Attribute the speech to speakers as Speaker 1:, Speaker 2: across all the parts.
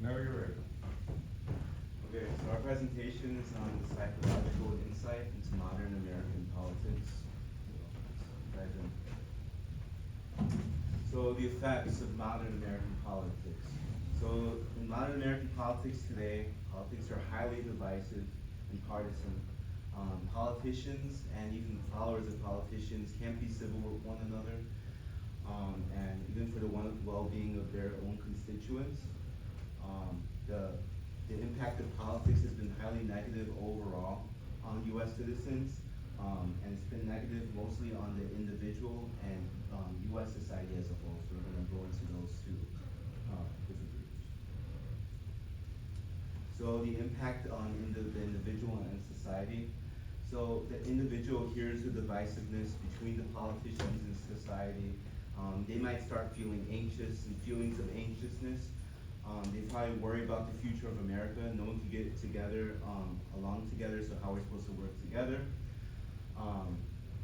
Speaker 1: No, you're ready.
Speaker 2: Okay, so our presentation is on the psychological insight into modern American politics. So, let's dive in. So the effects of modern American politics. So in modern American politics today, politics are highly divisive and partisan. Politicians and even followers of politicians can't be civil with one another, and even for the well-being of their own constituents. The impact of politics has been highly negative overall on U.S. citizens, and it's been negative mostly on the individual and U.S. society as a whole. So we're going to go into those two different groups. So the impact on the individual and society. So the individual hears the divisiveness between the politicians and society. They might start feeling anxious and feelings of anxiousness. They probably worry about the future of America. No one can get together, along together, so how we're supposed to work together.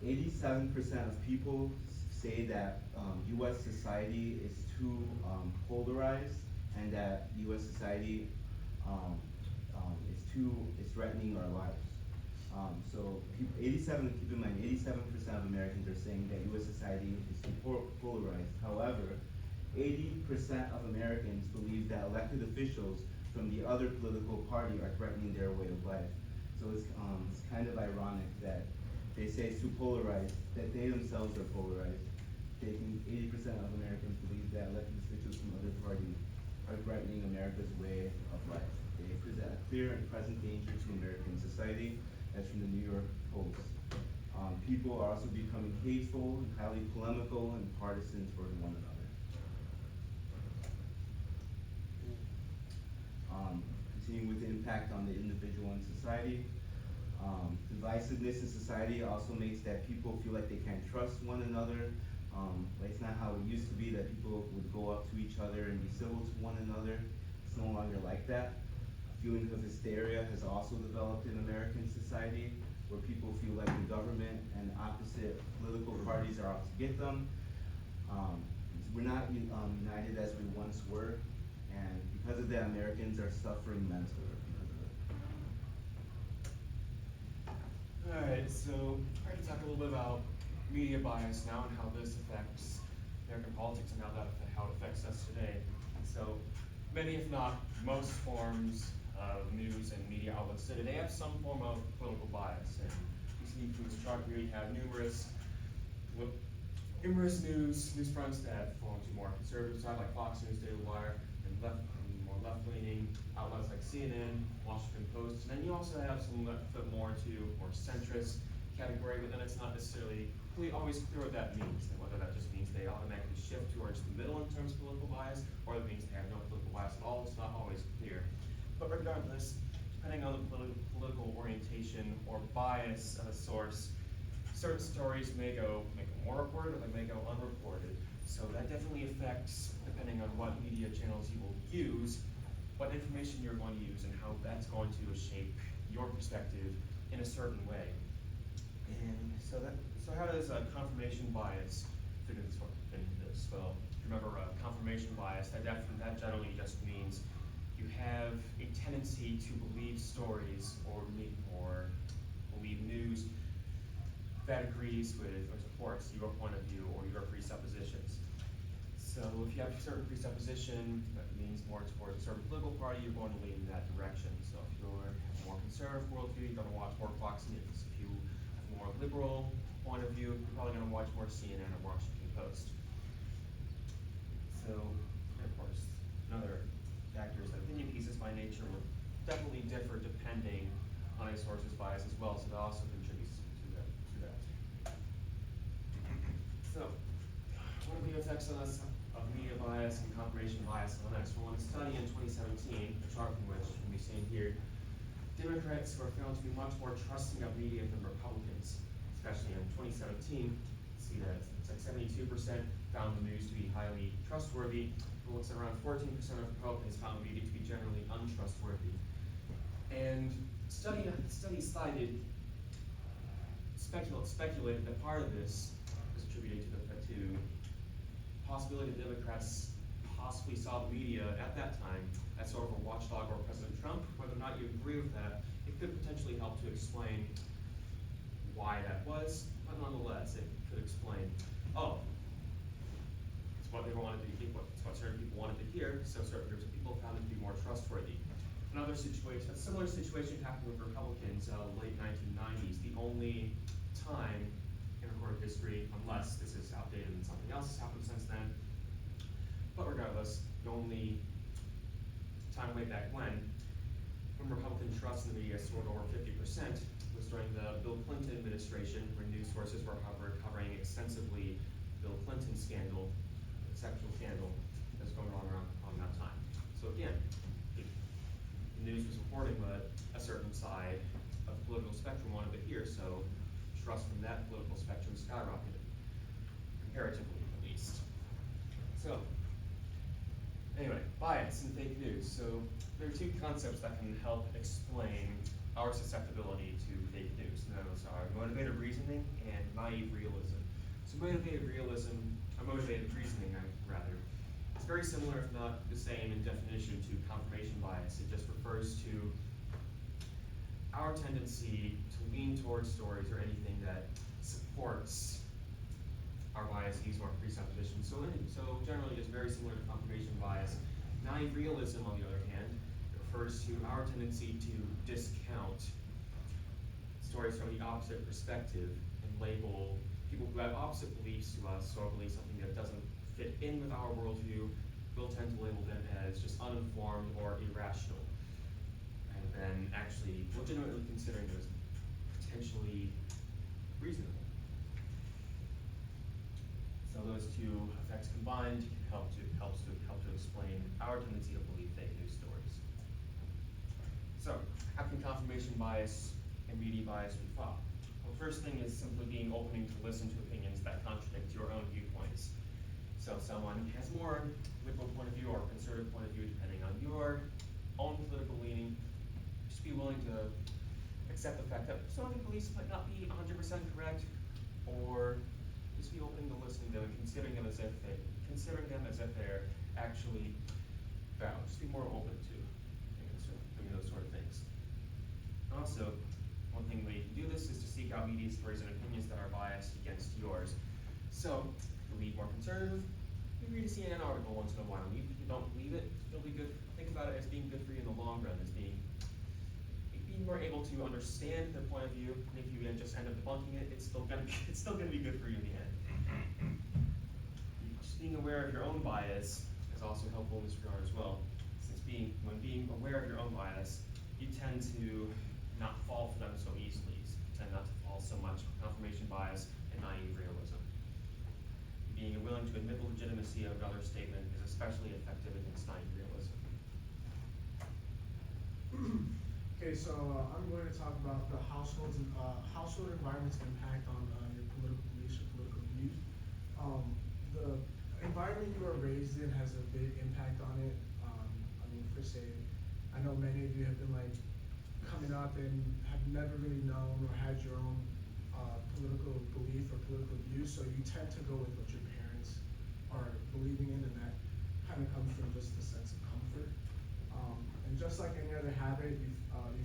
Speaker 2: 87% of people say that U.S. society is too polarized, and that U.S. society is threatening our lives. So 87, keep in mind, 87% of Americans are saying that U.S. society is too polarized. However, 80% of Americans believe that elected officials from the other political party are threatening their way of life. So it's kind of ironic that they say it's too polarized, that they themselves are polarized. They think 80% of Americans believe that elected officials from other parties are threatening America's way of life. They present a clear and present danger to American society. That's from the New York Post. People are also becoming hateful and highly polemical and partisan toward one another. Continuing with the impact on the individual and society. Divisiveness in society also makes that people feel like they can't trust one another. It's not how it used to be, that people would go up to each other and be civil to one another. It's no longer like that. Feelings of hysteria has also developed in American society, where people feel like the government and opposite political parties are out to get them. We're not united as we once were, and because of that, Americans are suffering mentally because of it.
Speaker 3: Alright, so I'm going to talk a little bit about media bias now and how this affects American politics and how it affects us today. So many, if not most, forms of news and media outlets today, they have some form of political bias. And you see from this chart here, you have numerous news fronts that fall into more conservative side, like Fox News, Daily Wire, and more left-leaning outlets like CNN, Washington Post. And then you also have some that fit more centrist category, but then it's not necessarily always clear what that means, and whether that just means they automatically shift towards the middle in terms of political bias, or it means they have no political bias at all. It's not always clear. But regardless, depending on the political orientation or bias of a source, certain stories may go more reported or they may go unreported. So that definitely affects, depending on what media channels you will use, what information you're going to use and how that's going to shape your perspective in a certain way. And so how does confirmation bias fit into this? Well, if you remember confirmation bias, that generally just means you have a tendency to believe stories or believe news that agrees with or supports your point of view or your presuppositions. So if you have a certain presupposition that leans more towards a certain political party, you're going to lean in that direction. So if you're a more conservative worldview, you're going to watch more Fox News. If you have a more liberal point of view, you're probably going to watch more CNN or Washington Post. So, and of course, another factor is that opinion pieces by nature will definitely differ depending on a source's bias as well, so that also contributes to that. So, what are the effects on us of media bias and confirmation bias on the next one? A study in 2017, a chart from which can be seen here, Democrats were found to be much more trusting of media than Republicans, especially in 2017. See that it's like 72% found the news to be highly trustworthy, but looks at around 14% of Republicans found the media to be generally untrustworthy. And study cited speculated that part of this is attributed to the possibility that Democrats possibly saw the media at that time as sort of a watchdog over President Trump, whether or not you agree with that, it could potentially help to explain why that was, but nonetheless, it could explain, oh, it's what they wanted to hear, it's what certain people wanted to hear, so certain groups of people found it to be more trustworthy. Another situation, a similar situation happened with Republicans, late 1990s. The only time in recorded history, unless this is outdated and something else has happened since then, but regardless, the only time way back when Republican trust in the media soared over 50% was during the Bill Clinton administration, where news sources were covering extensively Bill Clinton scandal, sexual scandal that was going on around that time. So again, the news was reporting what a certain side of the political spectrum wanted to hear, so trust from that political spectrum skyrocketed, comparatively at least. So, anyway, bias and fake news. So there are two concepts that can help explain our susceptibility to fake news. And those are motivated reasoning and naive realism. So motivated reasoning, rather, is very similar, if not the same in definition, to confirmation bias. It just refers to our tendency to lean towards stories or anything that supports our biases or presuppositions. So generally it's very similar to confirmation bias. Naive realism, on the other hand, refers to our tendency to discount stories from the opposite perspective and label people who have opposite beliefs to us, or believe something that doesn't fit in with our worldview. We'll tend to label them as just uninformed or irrational, and then actually legitimately considering those potentially reasonable. So those two effects combined can help to explain our tendency to believe fake news stories. So, how can confirmation bias and media bias be fought? Well, the first thing is simply being open to listen to opinions that contradict your own viewpoints. So if someone has more liberal point of view or conservative point of view, depending on your own political leaning, just be willing to accept the fact that some of the beliefs might not be 100% correct, or just be open to listening to them and considering them as if they're actually valid. Just be more open to doing those sort of things. Also, one thing way you can do this is to seek out media stories and opinions that are biased against yours. So, if you believe more conservative, you read a CNN article once in a while. Even if you don't believe it, it'll be good. Think about it as being good for you in the long run, as being more able to understand their point of view. And if you just end up debunking it, it's still gonna be good for you in the end. Just being aware of your own bias is also helpful in this regard as well. Since when being aware of your own bias, you tend to not fall for them so easily. You tend not to fall so much for confirmation bias and naive realism. Being willing to admit the legitimacy of another statement is especially effective against naive realism.
Speaker 1: Okay, so I'm going to talk about the household environment's impact on your political beliefs or political views. The environment you are raised in has a big impact on it. Per se, I know many of you have been coming up and have never really known or had your own political belief or political views, so you tend to go with what your parents are believing in, and that kind of comes from just a sense of comfort. And just like any other habit you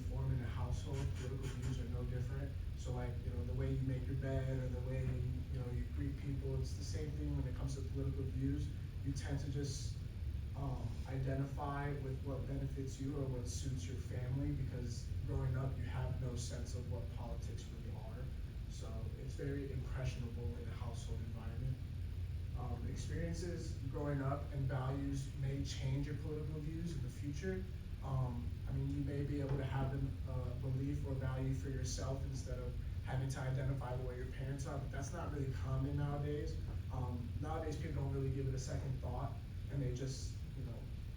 Speaker 1: form in a household, political views are no different. So the way you make your bed or the way you greet people, it's the same thing when it comes to political views. You tend to just identify with what benefits you or what suits your family, because growing up you have no sense of what politics really are. So it's very impressionable in a household environment. Experiences growing up and values may change your political views in the future. You may be able to have a belief or value for yourself instead of having to identify the way your parents are, but that's not really common nowadays. Nowadays people don't really give it a second thought, and they just,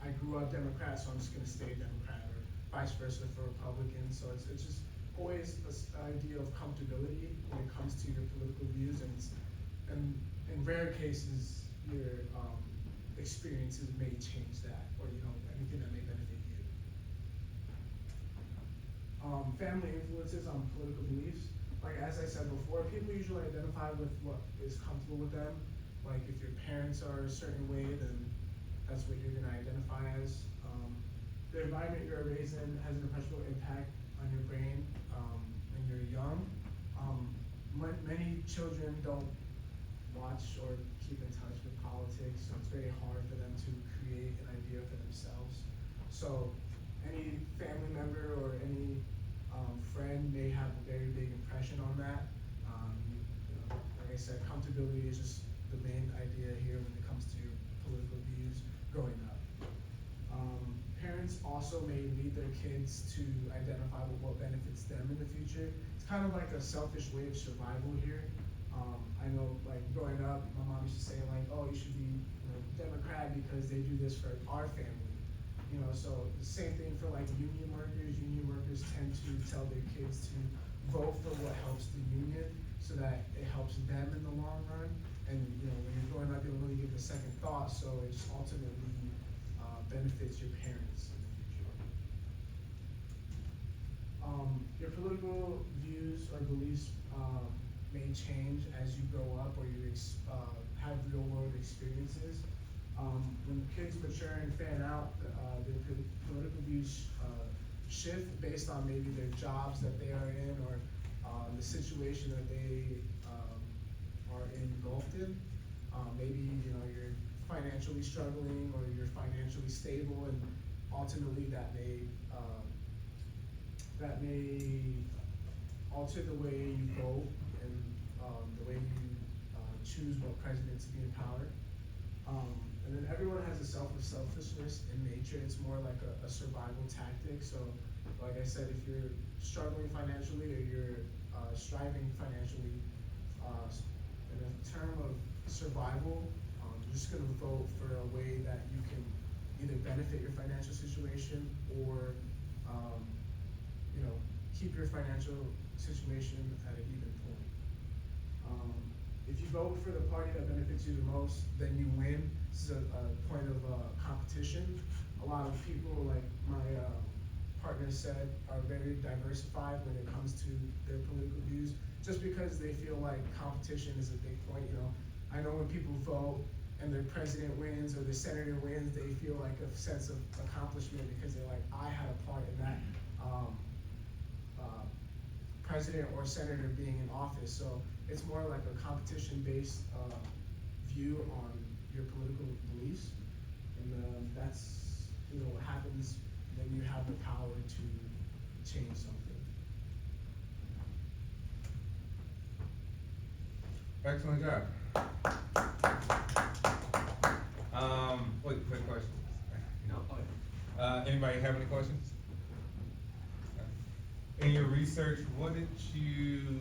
Speaker 1: I grew up Democrat, so I'm just gonna stay Democrat, or vice versa for Republicans. So it's just always this idea of comfortability when it comes to your political views, and in rare cases, your experiences may change that, or anything that may benefit you. Family influences on political beliefs. As I said before, people usually identify with what is comfortable with them. If your parents are a certain way, then that's what you're gonna identify as. The environment you're raised in has an impressionable impact on your brain, when you're young. Many children don't watch or keep in touch with politics, so it's very hard for them to create an idea for themselves. So any family member or any friend may have a very big impression on that. Like I said, comfortability is just the main idea here when it comes to your political views growing up. Parents also may lead their kids to identify with what benefits them in the future. It's kind of like a selfish way of survival here. I know, like, growing up, my mom used to say, like, oh, you should be, Democrat because they do this for our family. So the same thing for like union workers. Union workers tend to tell their kids to vote for what helps the union so that it helps them in the long run. And, when you're growing up, you don't really give it a second thought, so it just ultimately benefits your parents in the future. Your political views or beliefs may change as you grow up or you have real world experiences. When kids mature and fan out, their political views shift based on maybe their jobs that they are in or the situation that they are engulfed in. Maybe you're financially struggling or you're financially stable, and ultimately that may alter the way you vote and the way you choose what president to be in power. And then everyone has a selfishness in nature. It's more like a survival tactic. So, like I said, if you're struggling financially or you're striving financially, in a term of survival, you're just gonna vote for a way that you can either benefit your financial situation or, keep your financial situation at an even point. If you vote for the party that benefits you the most, then you win. This is a point of competition. A lot of people, like my partner said, are very diversified when it comes to their political views, just because they feel like competition is a big point. I know when people vote and their president wins or their senator wins, they feel like a sense of accomplishment because they're like, I had a part in that president or senator being in office. So it's more like a competition-based view on your political beliefs, and that's what happens when you have the power to change something.
Speaker 4: Excellent job. Wait, quick question.
Speaker 3: No, oh, yeah.
Speaker 4: Anybody have any questions? In your research, did you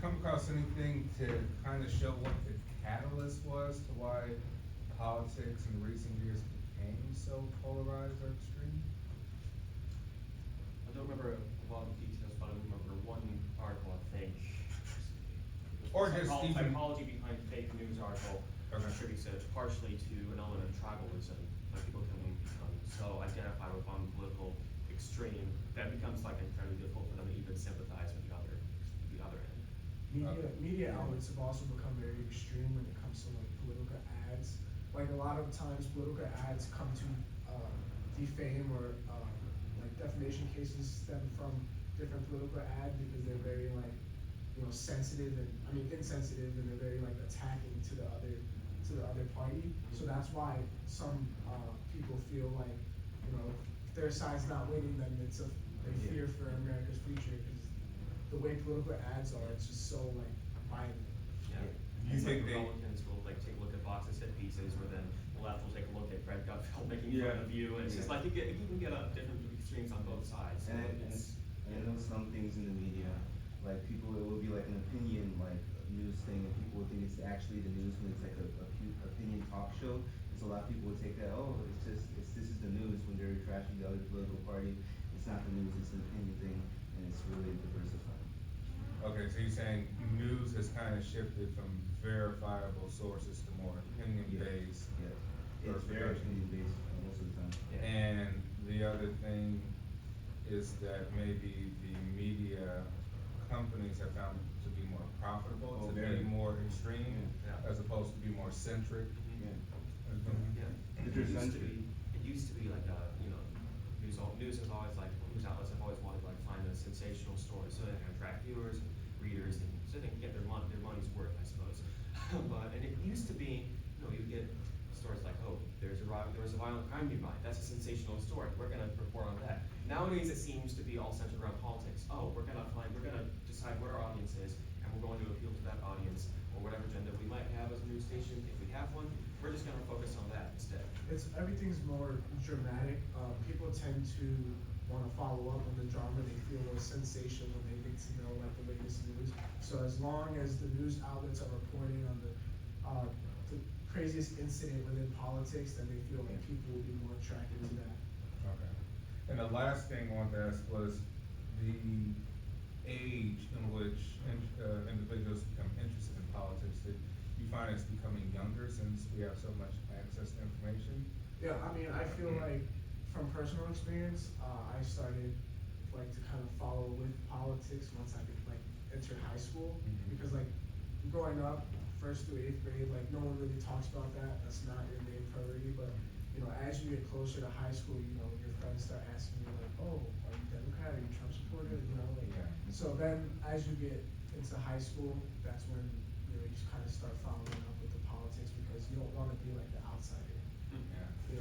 Speaker 4: come across anything to kind of show what the catalyst was to why politics in recent years became so polarized or extreme?
Speaker 3: I don't remember a lot of details, but I remember one article, I think.
Speaker 4: Or just even-
Speaker 3: Psychology behind fake news article
Speaker 4: Okay.
Speaker 3: attributes it partially to an element of tribalism. Like people can become so identified with one political extreme that it becomes like incredibly difficult for them to even sympathize with the other end.
Speaker 1: Media outlets have also become very extreme when it comes to like political ads. Like a lot of times political ads come to defame or like defamation cases stem from different political ads because they're very like sensitive and insensitive, and they're very like attacking to the other party. So that's why some people feel like if their side's not winning, then they fear for America's future because the way political ads are, it's just so like violent.
Speaker 3: Yeah.
Speaker 4: You
Speaker 3: It's
Speaker 4: think
Speaker 3: like
Speaker 4: they-
Speaker 3: Republicans will like take a look at boxes hit pieces, or then the left will take a look at Brett Gutfeld making
Speaker 4: Yeah.
Speaker 3: fun of you, and it's just like you can get different extremes on both sides. So
Speaker 2: And I know some things in the media, like it will be like an opinion, like news thing, and people will think it's actually the news when it's like a opinion talk show. And so a lot of people will take that, this is the news when they're trashing the other political party. It's not the news, it's an opinion thing, and it's really diversified.
Speaker 4: Okay, so you're saying news has kind of shifted from verifiable sources to more opinion-based.
Speaker 2: Yeah, it's very
Speaker 4: versus-
Speaker 2: opinion-based most of the time.
Speaker 3: Yeah.
Speaker 4: And the other thing is that maybe the media companies have found it to be more profitable,
Speaker 2: Oh,
Speaker 4: to
Speaker 2: very.
Speaker 4: be more extreme,
Speaker 3: Yeah.
Speaker 4: as opposed to be more centric.
Speaker 3: Mhm.
Speaker 2: Yeah.
Speaker 3: Yeah.
Speaker 2: The Inter-century.
Speaker 3: It used to be like, news is always like, news outlets have always wanted to like find the sensational stories, so they can attract viewers, readers, and so they can get their money's worth, I suppose. And it used to be, you'd get stories like, oh, there was a violent crime nearby, that's a sensational story, we're gonna report on that. Nowadays, it seems to be all centered around politics. Oh, we're gonna decide what our audience is, and we're going to appeal to that audience, or whatever agenda we might have as a news station. If we have one, we're just gonna focus on that instead.
Speaker 1: Everything's more dramatic. People tend to want to follow up on the drama. They feel a sensation when they get to know like the latest news. So as long as the news outlets are reporting on the craziest incident within politics, then they feel like people will be more attracted to that.
Speaker 4: Okay. And the last thing on this was the age in which individuals become interested in politics. That you find it's becoming younger since we have so much access to information?
Speaker 1: Yeah, I mean, I feel like from personal experience, I started like to kind of follow with politics once I like entered high school, because like growing up, 1st through 8th grade, like no one really talks about that. That's not your main priority. But as you get closer to high school, your friends start asking you like, oh, are you Democrat? Are you Trump supporter? So then as you get into high school, that's when you just kind of start following up with the politics, because you don't want to be like the outsider.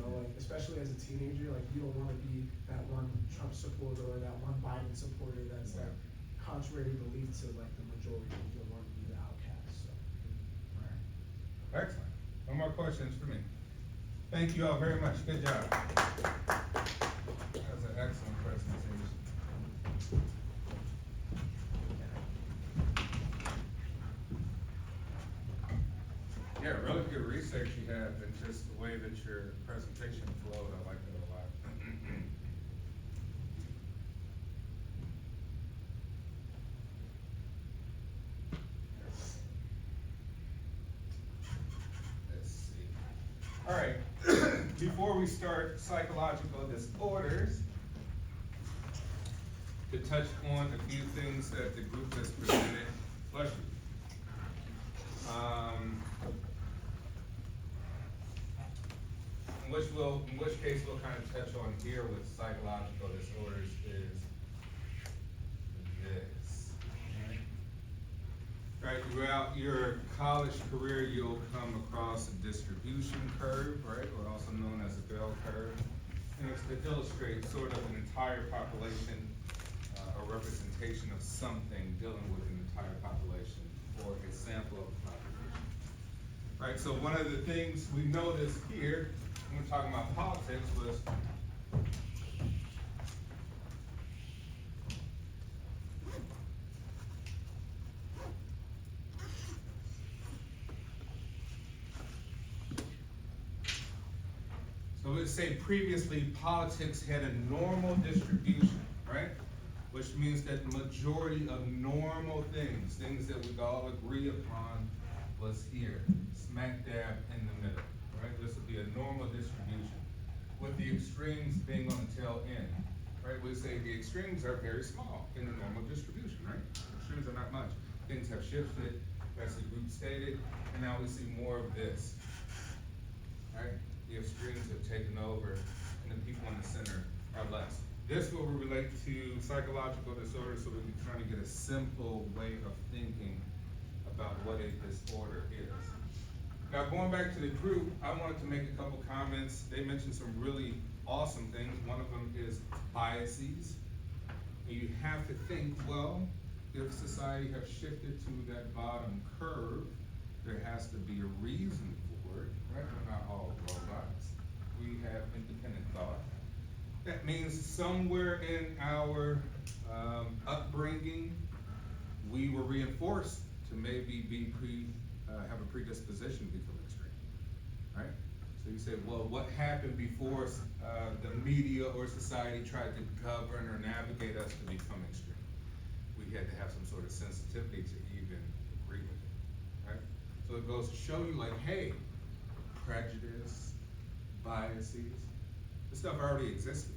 Speaker 1: Like especially as a teenager, like you don't want to be that one Trump supporter or that one Biden supporter that's like contrary belief to like the majority. You don't want to be the outcast. So.
Speaker 4: Excellent. No more questions for me. Thank you all very much. Good job. That was an excellent presentation. Yeah, really good research you have, and just the way that your presentation flowed, I like that a lot. Let's see. All right, before we start psychological disorders, to touch on a few things that the group has presented. Bless you. In which case we'll kind of touch on here with psychological disorders is this. Right, throughout your college career, you'll come across a distribution curve, right, or also known as a bell curve. And it's to illustrate sort of an entire population, a representation of something dealing with an entire population, or a sample of the population. Right, so one of the things we noticed here when we're talking about politics was so let's say previously politics had a normal distribution, right? Which means that the majority of normal things that we all agree upon, was here, smack dab in the middle. Right? This would be a normal distribution, with the extremes being on the tail end. Right? We say the extremes are very small in the normal distribution, right? Extremes are not much. Things have shifted, as the group stated, and now we see more of this. Right? The extremes have taken over, and the people in the center are less. This will relate to psychological disorders, so we can try to get a simple way of thinking about what a disorder is. Now, going back to the group, I wanted to make a couple comments. They mentioned some really awesome things. One of them is biases. And you have to think, well, if society has shifted to that bottom curve, there has to be a reason for it, right? We're not all robots. We have independent thought. That means somewhere in our upbringing, we were reinforced to maybe have a predisposition to become extreme, right? So you say, well, what happened before the media or society tried to govern or navigate us to become extreme? We had to have some sort of sensitivity to even agree with it, right? So it goes to show you like, hey, prejudice, biases, this stuff already existed.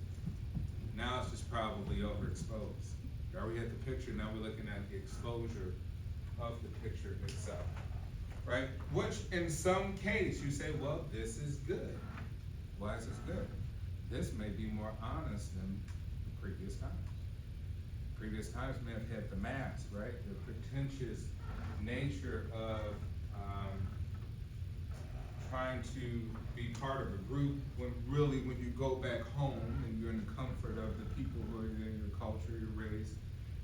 Speaker 4: Now it's just probably overexposed. We already had the picture, now we're looking at the exposure of the picture itself, right? Which in some case you say, well, this is good. Why is this good? This may be more honest than the previous times. Previous times may have had the mask, right? The pretentious nature of trying to be part of a group when really when you go back home and you're in the comfort of the people who are in your culture, your race,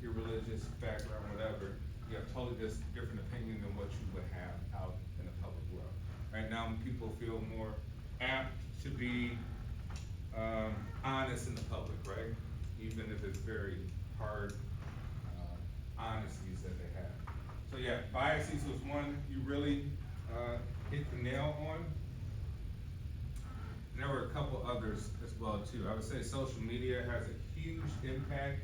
Speaker 4: your religious background, whatever, you have totally different opinion than what you would have out in the public world. Right now, people feel more apt to be honest in the public, right? Even if it's very hard honesties that they have. So yeah, biases was one you really hit the nail on. And there were a couple others as well too. I would say social media has a huge impact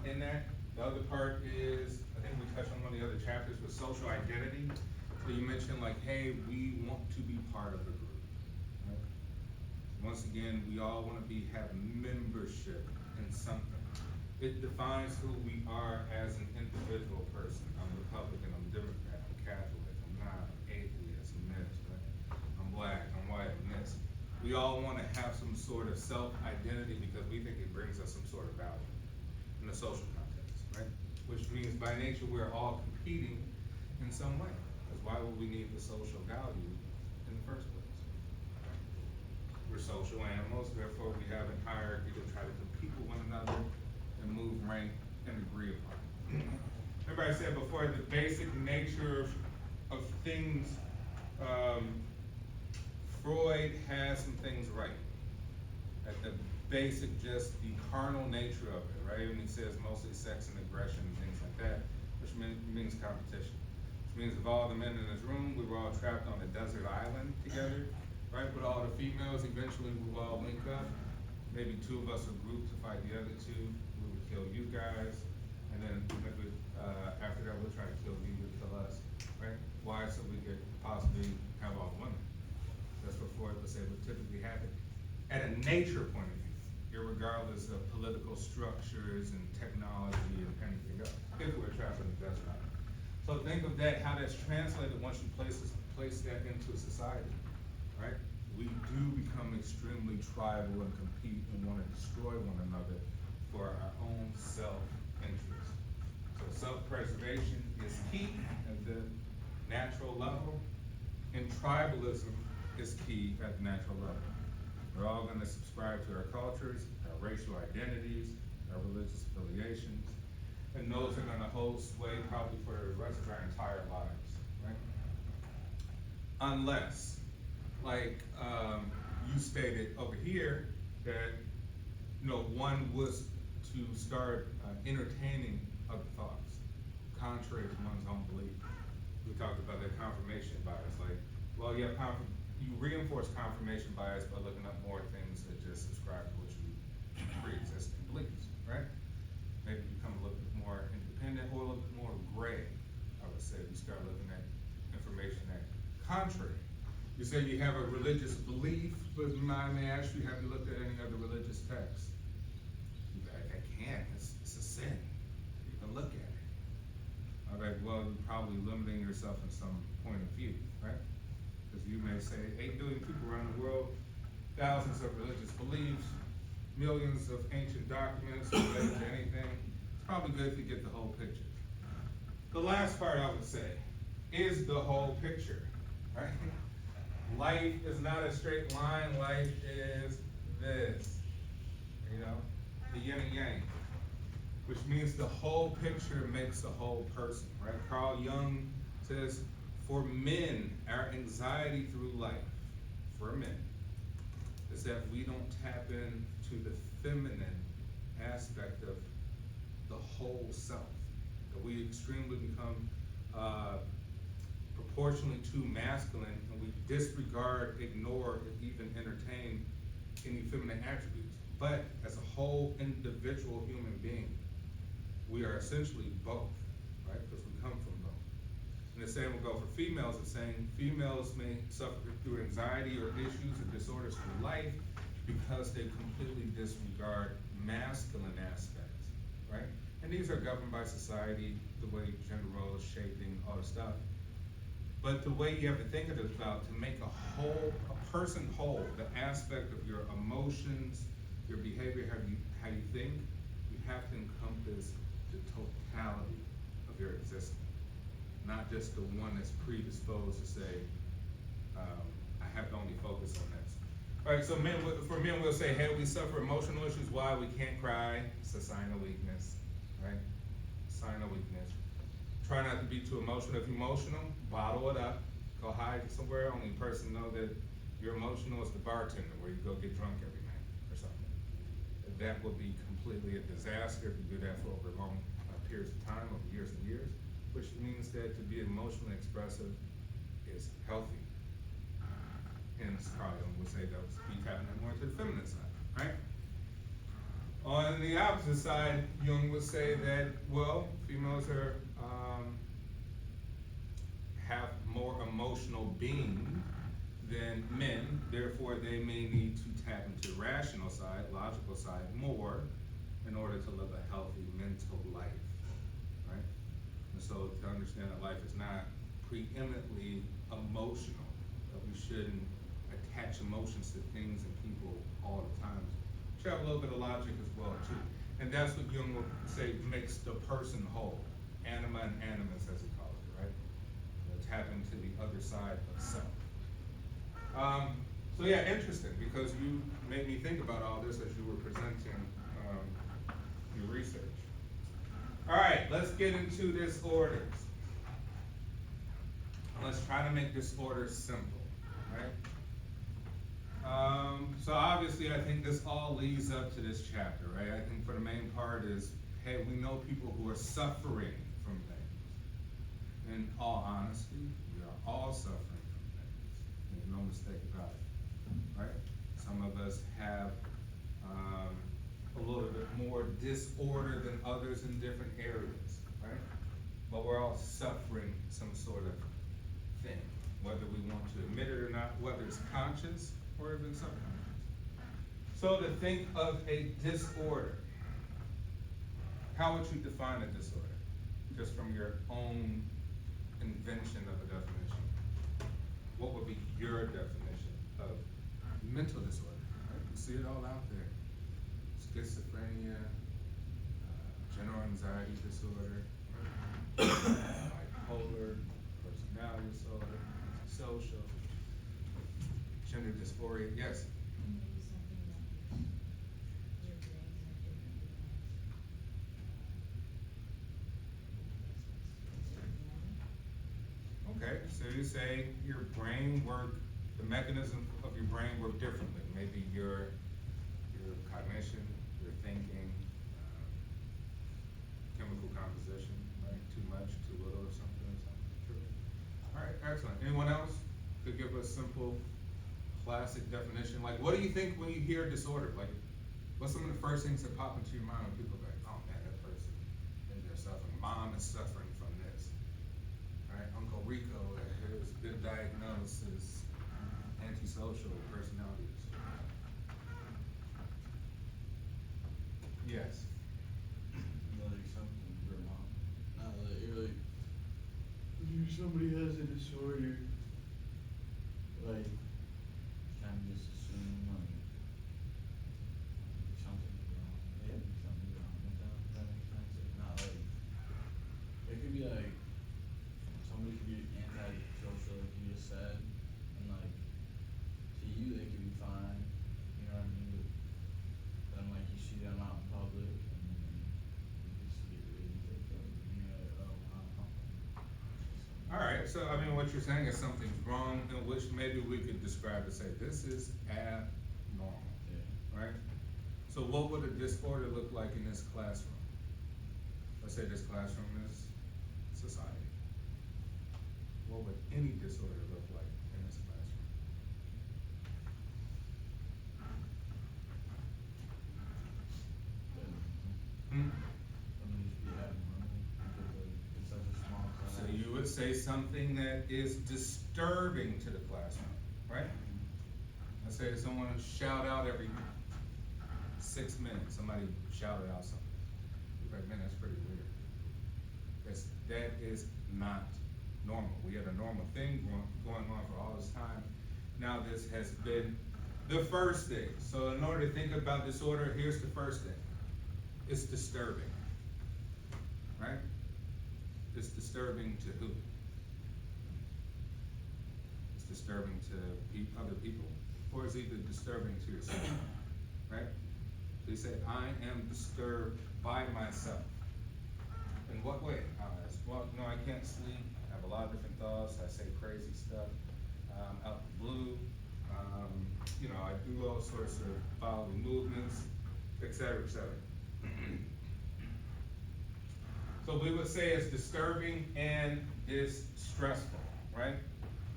Speaker 4: in that. The other part is, I think we touched on one of the other chapters, with social identity. So you mentioned like, hey, we want to be part of a group. Right? Once again, we all want to have membership in something. It defines who we are as an individual person. I'm Republican, I'm Democrat, I'm Catholic, I'm not, I'm atheist, I'm this, right? I'm black, I'm white, I'm this. We all want to have some sort of self-identity because we think it brings us some sort of value in the social context, right? Which means by nature we're all competing in some way. Because why would we need the social value in the first place? We're social animals, therefore we have a hierarchy to try to compete with one another and move, rank, and agree upon. Remember I said before, the basic nature of things, Freud has some things right. At the basic, just the carnal nature of it, right? And he says mostly sex and aggression and things like that, which means competition. Which means if all the men in this room, we were all trapped on a desert island together, right? With all the females, eventually we will all link up. Maybe two of us will group to fight the other two. We would kill you guys, and then maybe after that we'll try to kill you, you'll kill us, right? Why? So we could possibly have all the women. That's what Freud would say would typically happen. At a nature point of view, irregardless of political structures and technology and anything else, if we're trapped on the desert island. So think of that, how that's translated once you place that into society, right? We do become extremely tribal and compete and want to destroy one another for our own self-interest. So self-preservation is key at the natural level, and tribalism is key at the natural level. We're all going to subscribe to our cultures, our racial identities, our religious affiliations, and those are going to hold sway probably for the rest of our entire lives, right? Unless, like you stated over here, that one was to start entertaining other thoughts, contrary to one's own belief. We talked about that confirmation bias, like, well, you reinforce confirmation bias by looking up more things that just subscribe to what you pre-existing beliefs, right? Maybe you become a little bit more independent or a little bit more gray, I would say. You start looking at information that contrary. You say you have a religious belief, but I may ask you, have you looked at any other religious text? I can't, it's a sin. You can look at it. All right, well, you're probably limiting yourself in some point of view, right? Because you may say 8 billion people around the world, thousands of religious beliefs, millions of ancient documents related to anything. It's probably good if you get the whole picture. The last part I would say is the whole picture, right? Life is not a straight line, life is this, the yin and yang, which means the whole picture makes the whole person, right? Carl Jung says, for men, our anxiety through life, for men, is that we don't tap into the feminine aspect of the whole self, that we extremely become proportionally too masculine, and we disregard, ignore, and even entertain any feminine attributes. But as a whole individual human being, we are essentially both, right? Because we come from both. And the same will go for females. It's saying females may suffer through anxiety or issues or disorders through life because they completely disregard masculine aspects, right? And these are governed by society, the way gender roles, shaping, all the stuff. But the way you have to think of it about to make a person whole, the aspect of your emotions, your behavior, how you think, you have to encompass the totality of your existence. Not just the one that's predisposed to say, I have to only focus on this. All right, so for men, we'll say, hey, we suffer emotional issues. Why? We can't cry. It's a sign of weakness, right? Sign of weakness. Try not to be too emotional. If you're emotional, bottle it up. Go hide somewhere. Only person know that you're emotional is the bartender, where you go get drunk every night or something. That would be completely a disaster if you do that for over long periods of time, over years and years, which means that to be emotionally expressive is healthy. Hence, Carl Jung would say that we tapping more to the feminine side, right? On the opposite side, Jung would say that, well, females are, have more emotional being than men, therefore they may need to tap into the rational side, logical side more in order to live a healthy mental life, right? And so to understand that life is not preeminently emotional, that we shouldn't attach emotions to things and people all the time. Should have a little bit of logic as well too. And that's what Jung would say makes the person whole. Anima and animus, as he calls it, right? Tap into the other side of self. So yeah, interesting, because you made me think about all this as you were presenting your research. All right, let's get into disorders. Let's try to make disorders simple, right? So obviously, I think this all leads up to this chapter, right? I think for the main part is, hey, we know people who are suffering from things. In all honesty, we are all suffering from things. There's no mistake about it, right? Some of us have a little bit more disorder than others in different areas, right? But we're all suffering some sort of thing, whether we want to admit it or not, whether it's conscious or even subconscious. So to think of a disorder, how would you define a disorder? Just from your own invention of a definition. What would be your definition of mental disorder? Right? You see it all out there. Schizophrenia, general anxiety disorder, bipolar, personality disorder, social, gender dysphoria. Yes?
Speaker 5: Maybe something that makes your brain have different
Speaker 4: Okay, so you say your brain work, the mechanism of your brain work differently. Maybe your cognition, your thinking, chemical composition, right? Too much, too little, or something. True. All right, excellent. Anyone else could give a simple, classic definition? Like, what do you think when you hear disorder? Like, what's some of the first things that pop into your mind when people are like, oh man, that person, they're suffering. Mom is suffering from this. Right? Uncle Rico has been diagnosed as antisocial personality disorder. Yes.
Speaker 6: Like something for mom. Not like you're like, if somebody has a disorder, like, kind of just assume like something's wrong. Maybe something's wrong with them. That makes sense. It's not like it could be like somebody could be anti-social, like you just said, and like to you they could be fine. You know what I mean? But then like you see them out in public, and then you just get really picked up, and you're like, oh wow.
Speaker 4: All right, so I mean, what you're saying is something's wrong, in which maybe we could describe and say, this is abnormal,
Speaker 6: Yeah.
Speaker 4: right? So what would a disorder look like in this classroom? Let's say this classroom is society. What would any disorder look like in this classroom? Hmm?
Speaker 6: Somebody just be abnormal because like it's such a small class.
Speaker 4: So you would say something that is disturbing to the classroom, right? Let's say someone shout out every 6 minutes, somebody shouted out something. You're like, man, that's pretty weird. That is not normal. We had a normal thing going on for all this time. Now this has been the first thing. So in order to think about disorder, here's the first thing. It's disturbing, right? It's disturbing to who? It's disturbing to other people, or it's either disturbing to yourself, right? So you say, I am disturbed by myself. In what way? Well, no, I can't sleep. I have a lot of different thoughts. I say crazy stuff out the blue. I do all sorts of bodily movements, et cetera, et cetera. So we would say it's disturbing and it's stressful, right?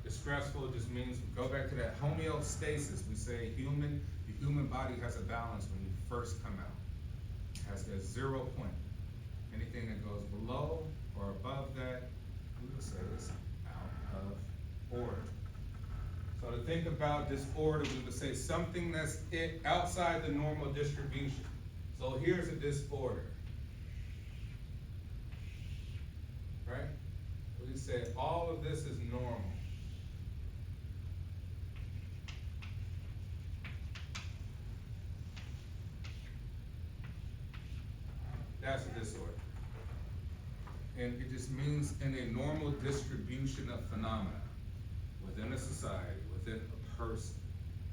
Speaker 4: It's stressful just means, go back to that homeostasis. We say the human body has a balance when you first come out. It has that 0 point. Anything that goes below or above that, we would say is out of order. So to think about disorder, we would say something that's outside the normal distribution. So here's a disorder. Right? We say all of this is normal. That's a disorder. And it just means in a normal distribution of phenomena within a society, within a person,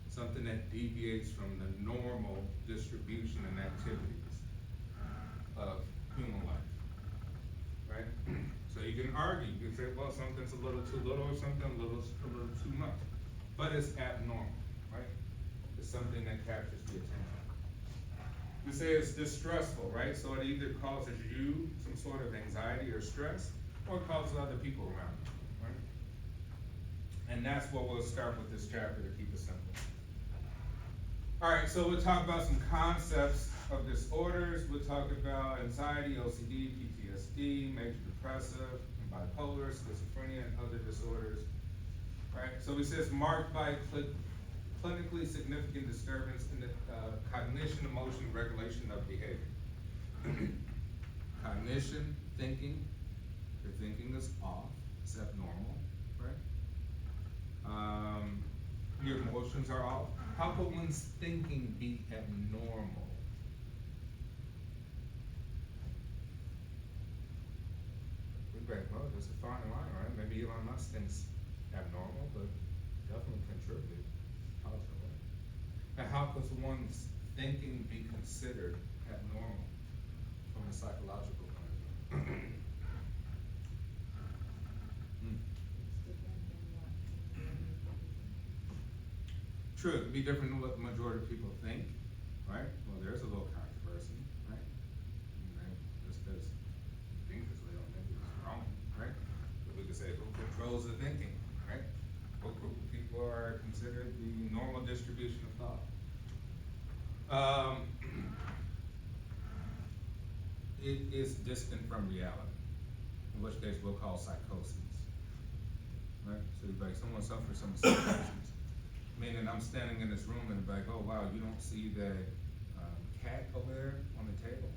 Speaker 4: something that deviates from the normal distribution and activities of human life, right? So you can argue, you can say, well, something's a little too little or something a little too much, but it's abnormal, right? It's something that captures the attention. We say it's distressful, right? So it either causes you some sort of anxiety or stress, or it causes other people around you, right? And that's what we'll start with this chapter to keep it simple. All right, so we'll talk about some concepts of disorders. We'll talk about anxiety, OCD, PTSD, major depressive, bipolar, schizophrenia, and other disorders, right? So it says marked by clinically significant disturbance in the cognition, emotion, regulation of behavior. Cognition, thinking, your thinking is off, it's abnormal, right? Your emotions are off. How could one's thinking be abnormal? We'd be like, well, there's a fine line, right? Maybe Elon Musk thinks abnormal, but definitely contribute positively. And how could one's thinking be considered abnormal from a psychological point of view? True, it could be different than what the majority of people think, right? Well, there's a little controversy, right? Just because you think this way don't think it's wrong, right? But we could say, who controls the thinking, right? What group of people are considered the normal distribution of thought? It is distant from reality, in which case we'll call psychosis, right? So like someone suffers from psychosis, meaning I'm standing in this room and be like, oh wow, you don't see that cat over there on the table?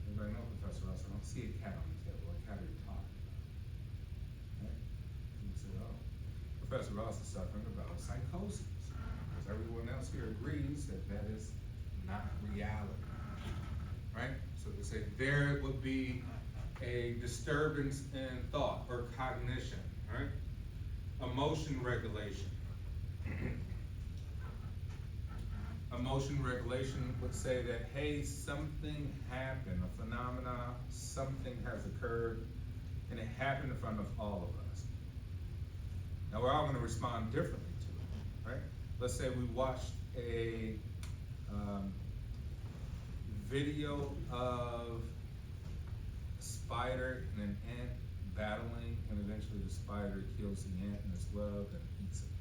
Speaker 4: You're like, no, Professor Ross, I don't see a cat on the table. What cat are you talking? Right? And you say, oh, Professor Ross is suffering about psychosis, because everyone else here agrees that that is not reality, right? So they say there would be a disturbance in thought or cognition, right? Emotion regulation. Emotion regulation would say that, hey, something happened, a phenomena, something has occurred, and it happened in front of all of us. Now we're all going to respond differently to it, right? Let's say we watched a video of a spider and an ant battling, and eventually the spider kills the ant in its web and eats it.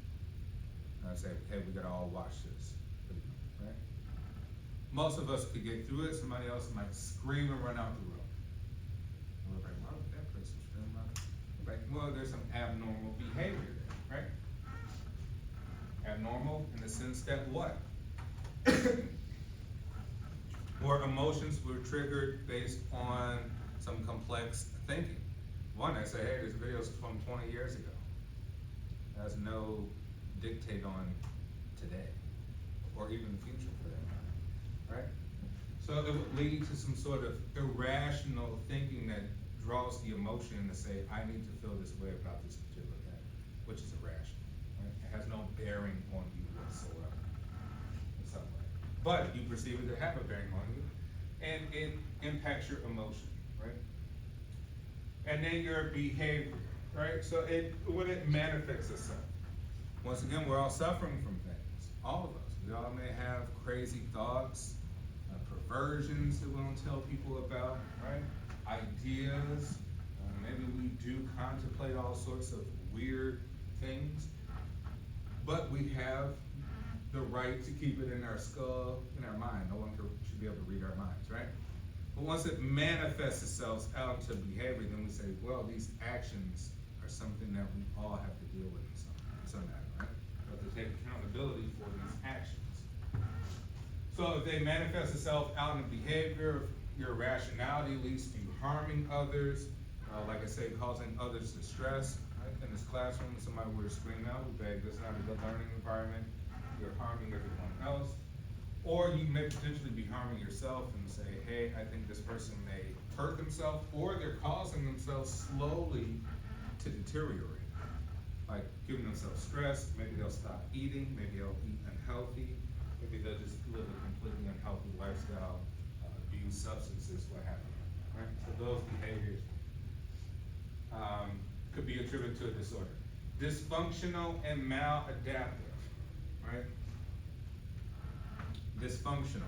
Speaker 4: And I say, hey, we gotta all watch this video, right? Most of us could get through it. Somebody else might scream and run out the room. And we're like, why would that person scream out? We're like, well, there's some abnormal behavior there, right? Abnormal in the sense that what? Or emotions were triggered based on some complex thinking. one that say, hey, this video's from 20 years ago. Has no dictate on today, or even the future for that matter, right? So it would lead to some sort of irrational thinking that draws the emotion to say, I need to feel this way about this particular thing, which is irrational, right? It has no bearing on you whatsoever in some way. But you perceive it to have a bearing on you, and it impacts your emotion, right? And then your behavior, right? So when it manifests itself. Once again, we're all suffering from things, all of us. We all may have crazy thoughts, perversions that we don't tell people about, right? Ideas, maybe we do contemplate all sorts of weird things, but we have the right to keep it in our skull, in our mind. No one should be able to read our minds, right? But once it manifests itself out into behavior, then we say, well, these actions are something that we all have to deal with in some manner, right? We have to take accountability for these actions. So if they manifest itself out in behavior, your irrationality leads to you harming others, like I say, causing others distress, right? In this classroom, if somebody were to scream out, we beg, this is not a good learning environment, you're harming everyone else. Or you may potentially be harming yourself and say, hey, I think this person may hurt themselves, or they're causing themselves slowly to deteriorate. Like giving themselves stress, maybe they'll stop eating, maybe they'll eat unhealthy, maybe they'll just live a completely unhealthy lifestyle, abuse substances, what have you, right? So those behaviors could be attributed to a disorder. Dysfunctional and maladaptive, right? Dysfunctional.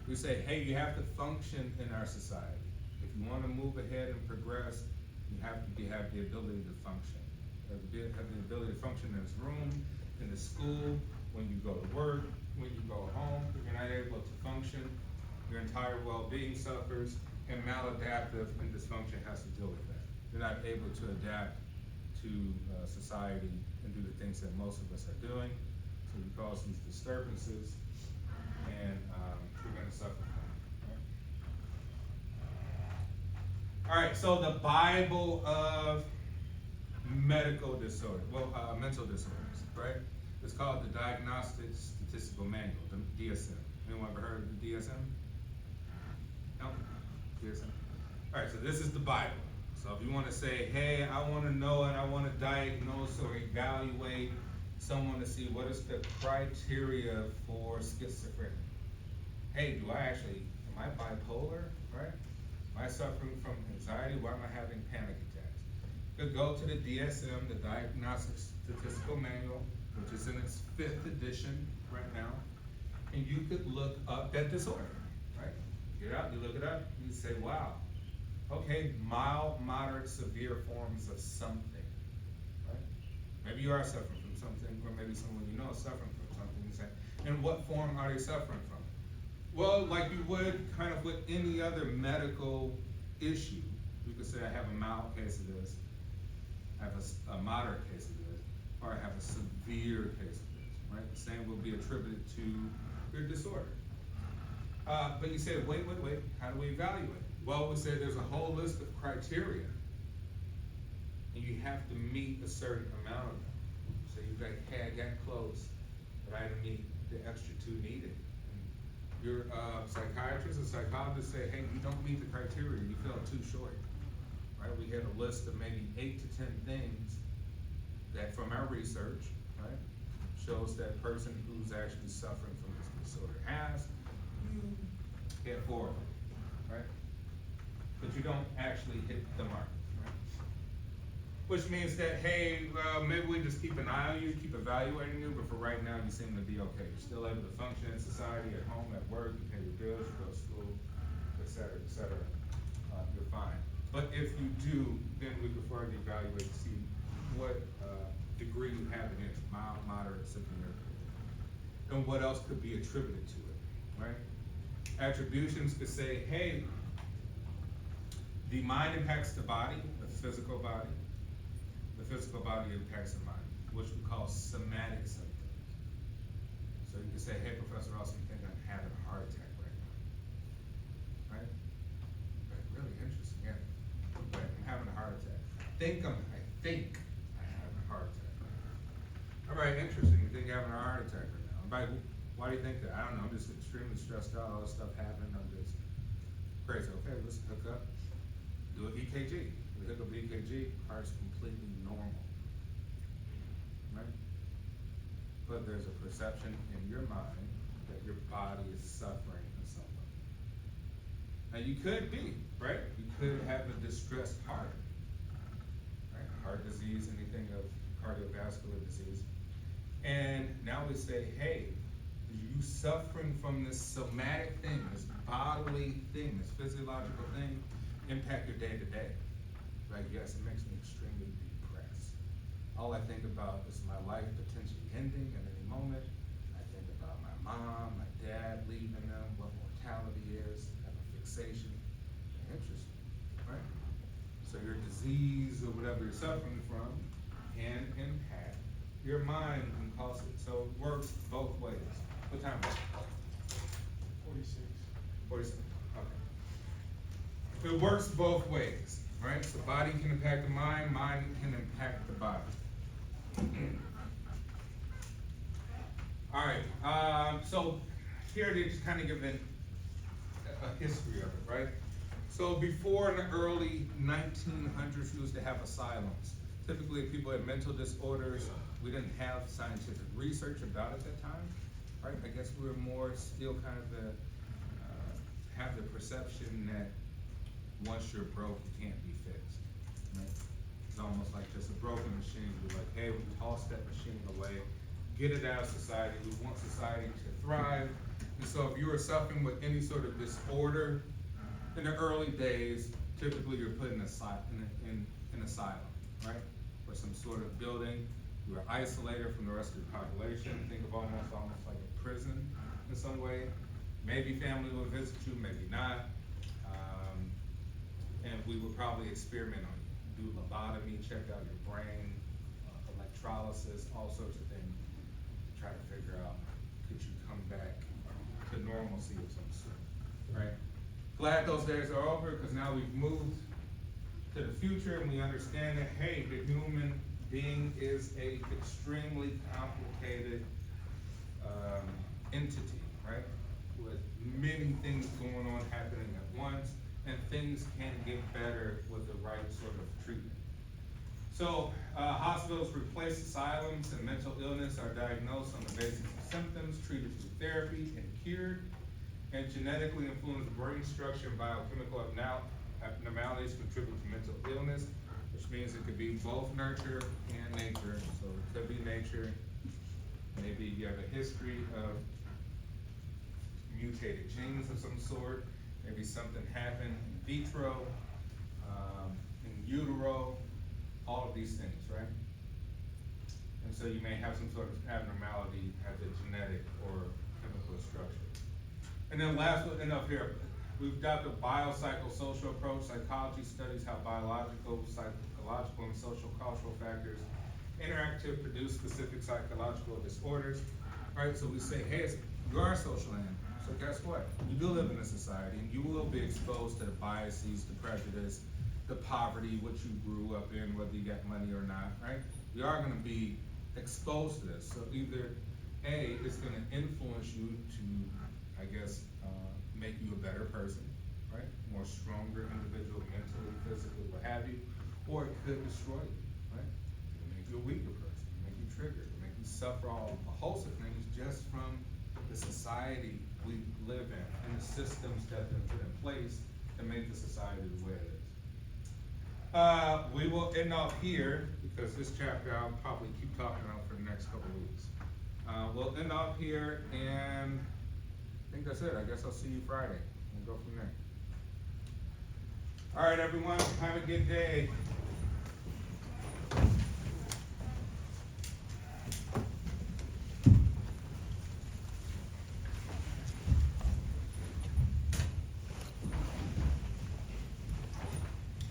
Speaker 4: We say, hey, you have to function in our society. If you want to move ahead and progress, you have to have the ability to function. Have the ability to function in this room, in the school, when you go to work, when you go home. If you're not able to function, your entire well-being suffers, and maladaptive and dysfunction has to deal with that. You're not able to adapt to society and do the things that most of us are doing, so you cause these disturbances, and you're gonna suffer from it, right? All right, so the Bible of medical disorder, mental disorders, right? It's called the Diagnostic Statistical Manual, the DSM. Anyone ever heard of the DSM? No? DSM? All right, so this is the Bible. So if you want to say, hey, I want to know and I want to diagnose or evaluate someone to see what is the criteria for schizophrenia. Hey, am I bipolar, right? Am I suffering from anxiety? Why am I having panic attacks? You could go to the DSM, the Diagnostic Statistical Manual, which is in its 5th edition right now, and you could look up that disorder, right? Get out, you look it up, you say, wow, okay, mild, moderate, severe forms of something, right? Maybe you are suffering from something, or maybe someone you know is suffering from something. You say, and what form are they suffering from? Well, like you would kind of with any other medical issue, you could say, I have a mild case of this, I have a moderate case of this, or I have a severe case of this, right? The same will be attributed to your disorder. But you say, wait, how do we evaluate? Well, we say there's a whole list of criteria, and you have to meet a certain amount of them. So you've got, hey, I got close, but I didn't meet the extra 2 needed. And your psychiatrist or psychologist say, hey, you don't meet the criteria, you fell too short, right? We had a list of maybe 8 to 10 things that from our research, right, shows that person who's actually suffering from this disorder has, you get 4 of them, right? But you don't actually hit the mark, right? Which means that, hey, maybe we just keep an eye on you, keep evaluating you, but for right now, you seem to be okay. You're still able to function in society, at home, at work, you pay your bills, you go to school, et cetera, you're fine. But if you do, then we prefer to evaluate to see what degree you have in it, mild, moderate, severe, and what else could be attributed to it, right? Attributions could say, hey, the mind impacts the body, the physical body. The physical body impacts the mind, which we call somatic symptoms. So you can say, hey, Professor Ross, you think I'm having a heart attack right now, right? Really interesting, yeah. Okay, I'm having a heart attack. think I have a heart attack. All right, interesting, you think you're having a heart attack right now. I'm like, why do you think that? I don't know, I'm just extremely stressed out, all this stuff happened, I'm just crazy. Okay, let's hook up, do an EKG. We hook up EKG, heart's completely normal. Right? But there's a perception in your mind that your body is suffering in some way. Now you could be, right? You could have a distressed heart, right? Heart disease, anything of cardiovascular disease. And now we say, hey, you suffering from this somatic thing, this bodily thing, this physiological thing, impact your day to day. Like, yes, it makes me extremely depressed. All I think about is my life potentially ending at any moment. I think about my mom, my dad leaving them, what mortality is, have a fixation. Interesting, right? So your disease or whatever you're suffering from can impact your mind and cause it. So it works both ways. What time is it?
Speaker 1: 46.
Speaker 4: 47, okay. It works both ways, right? The body can impact the mind can impact the body. All right, so here they just kind of give a history of it, right? So before in the early 1900s, we used to have asylums. Typically, people had mental disorders. We didn't have scientific research about it at that time, right? I guess we were more still kind of have the perception that once you're broke, you can't be fixed, right? It's almost like just a broken machine. We're like, hey, we toss that machine away, get it out of society. We want society to thrive. And so if you were suffering with any sort of disorder in the early days, typically you're put in an asylum, right? Or some sort of building. You were isolated from the rest of the population. Think of almost like a prison in some way. Maybe family will visit you, maybe not. And we would probably experiment on you, do lobotomy, check out your brain, electrolysis, all sorts of things to try to figure out, could you come back to normalcy of some sort, right? Glad those days are over, because now we've moved to the future and we understand that, hey, the human being is a extremely complicated entity, right? With many things going on happening at once, and things can get better with the right sort of treatment. So hospitals replace asylums, and mental illness are diagnosed on the basis of symptoms, treated through therapy, and cured. And genetically influenced brain structure and biochemical abnormalities contribute to mental illness, which means it could be both nurture and nature. So it could be nature. Maybe you have a history of mutated genes of some sort. Maybe something happened in vitro, in utero, all of these things, right? And so you may have some sort of abnormality at the genetic or chemical structure. And then last but not here, we've got the biopsychosocial approach. Psychology studies how biological, psychological, and social cultural factors interact to produce specific psychological disorders. Right, so we say, hey, you are a social animal. So guess what? You do live in a society, and you will be exposed to the biases, the prejudice, the poverty, what you grew up in, whether you got money or not, right? We are gonna be exposed to this. So either A, it's gonna influence you to, I guess, make you a better person, right? More stronger individual, mentally, physically, what have you. Or it could destroy you, right? It'll make you a weaker person, make you triggered, make you suffer all a host of things just from the society we live in and the systems that have been put in place to make the society the way it is. We will end off here because this chapter I'll probably keep talking about for the next couple of weeks. We'll end off here, and I think that's it. I guess I'll see you Friday. We'll go from there. All right, everyone, have a good day.